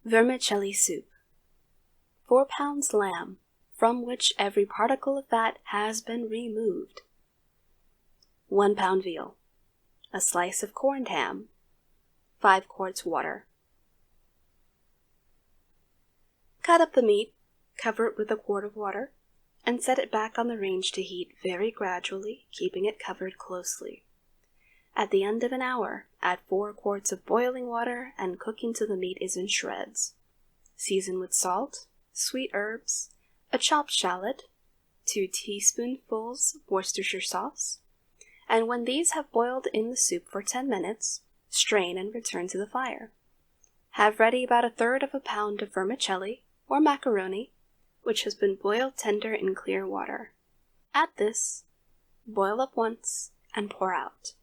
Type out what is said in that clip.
Vermicelli Soup. 4 pounds lamb, from which every particle of fat has been removed. 1 pound veal. A slice of corned ham. 5 quarts water. Cut up the meat, cover it with a quart of water, and set it back on the range to heat very gradually, keeping it covered closely. At the end of an hour, add 4 quarts of boiling water and cook until the meat is in shreds. Season with salt, sweet herbs, a chopped shallot, 2 teaspoonfuls Worcestershire sauce, and when these have boiled in the soup for 10 minutes, strain and return to the fire. Have ready about 1/3 of a pound of vermicelli, or macaroni, which has been boiled tender in clear water. Add this, boil up once, and pour out.